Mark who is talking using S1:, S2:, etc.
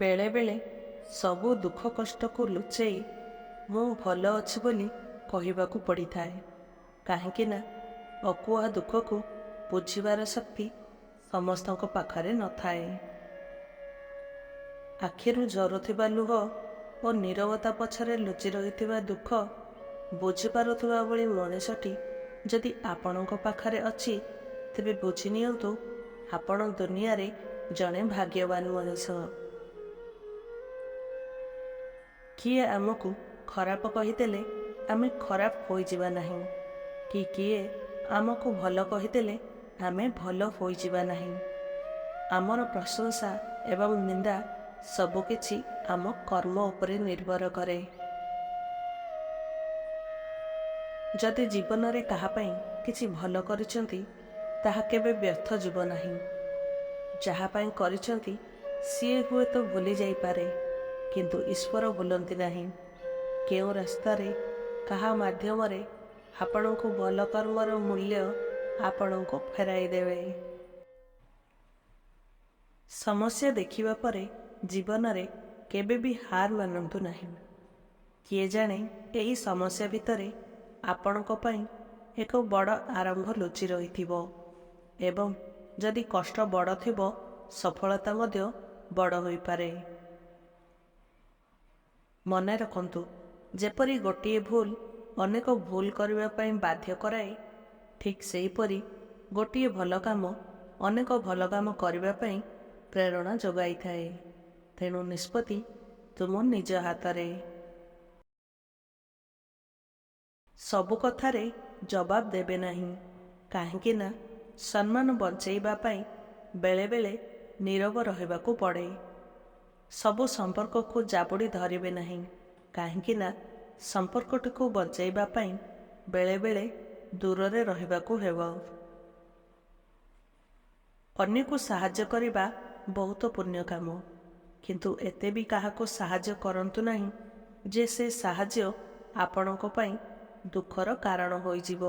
S1: ବେଳେ ବେଳେ ସବୁ ଦୁଃଖ କଷ୍ଟକୁ ଲୁଚେଇ ମୁଁ ଭଲ ଅଛି ବୋଲି କହିବାକୁ ପଡ଼ିଥାଏ। କାହିଁକି ନା ଅକୁହା ଦୁଃଖକୁ ବୁଝିବାର ଶକ୍ତି ସମସ୍ତଙ୍କ ପାଖରେ ନଥାଏ। ଆଖିରୁ ଝରୁଥିବା ଲୁହ ଓ ନୀରବତା ପଛରେ ଲୁଚି ରହିଥିବା ଦୁଃଖ ବୁଝିପାରୁଥିବା ଭଳି ମଣିଷଟି ଯଦି ଆପଣଙ୍କ ପାଖରେ ଅଛି, ତେବେ ବୁଝି ନିଅନ୍ତୁ ଆପଣ ଦୁନିଆରେ ଜଣେ ଭାଗ୍ୟବାନ ମଣିଷ। କିଏ ଆମକୁ ଖରାପ କହିଦେଲେ ଆମେ ଖରାପ ହୋଇଯିବା ନାହିଁ, କି କିଏ ଆମକୁ ଭଲ କହିଦେଲେ ଆମେ ଭଲ ହୋଇଯିବା ନାହିଁ। ଆମର ପ୍ରଶଂସା ଏବଂ ନିନ୍ଦା ସବୁକିଛି ଆମ କର୍ମ ଉପରେ ନିର୍ଭର କରେ। ଯଦି ଜୀବନରେ କାହା ପାଇଁ କିଛି ଭଲ କରିଛନ୍ତି, ତାହା କେବେ ବ୍ୟର୍ଥ ଯିବ ନାହିଁ। ଯାହା ପାଇଁ କରିଛନ୍ତି ସିଏ ହୁଏତ ଭୁଲି ଯାଇପାରେ, କିନ୍ତୁ ଈଶ୍ୱର ଭୁଲନ୍ତି ନାହିଁ। କେଉଁ ରାସ୍ତାରେ କାହା ମାଧ୍ୟମରେ ଆପଣଙ୍କୁ ଭଲ କର୍ମର ମୂଲ୍ୟ ଆପଣଙ୍କୁ ଫେରାଇ ଦେବେ। ସମସ୍ୟା ଦେଖିବା ପରେ ଜୀବନରେ କେବେ ବି ହାର ମାନନ୍ତୁ ନାହିଁ। କିଏ ଜାଣେ ଏହି ସମସ୍ୟା ଭିତରେ ଆପଣଙ୍କ ପାଇଁ ଏକ ବଡ଼ ଆରମ୍ଭ ଲୁଚି ରହିଥିବ ଏବଂ ଯଦି କଷ୍ଟ ବଡ଼ ଥିବ, ସଫଳତା ମଧ୍ୟ ବଡ଼ ହୋଇପାରେ। ମନେ ରଖନ୍ତୁ, ଯେପରି ଗୋଟିଏ ଭୁଲ ଅନେକ ଭୁଲ କରିବା ପାଇଁ ବାଧ୍ୟ କରାଏ, ଠିକ୍ ସେହିପରି ଗୋଟିଏ ଭଲ କାମ ଅନେକ ଭଲ କାମ କରିବା ପାଇଁ ପ୍ରେରଣା ଯୋଗାଇଥାଏ। ତେଣୁ ନିଷ୍ପତ୍ତି ତୁମ ନିଜ ହାତରେ। ସବୁ କଥାରେ ଜବାବ ଦେବେ ନାହିଁ, କାହିଁକି ନା ସମ୍ମାନ ବଞ୍ଚାଇବା ପାଇଁ ବେଳେବେଳେ ନୀରବ ରହିବାକୁ ପଡ଼େ। ସବୁ ସମ୍ପର୍କକୁ ଜାବୁଡ଼ି ଧରିବେ ନାହିଁ, କାହିଁକି ନା ସମ୍ପର୍କଟିକୁ ବଞ୍ଚାଇବା ପାଇଁ ବେଳେବେଳେ ଦୂରରେ ରହିବାକୁ ହେବ। ଅନ୍ୟକୁ ସାହାଯ୍ୟ କରିବା ବହୁତ ପୁଣ୍ୟ କାମ, କିନ୍ତୁ ଏତେ ବି କାହାକୁ ସାହାଯ୍ୟ କରନ୍ତୁ ନାହିଁ ଯେ ସେ ସାହାଯ୍ୟ ଆପଣଙ୍କ ପାଇଁ ଦୁଃଖର କାରଣ ହୋଇଯିବ।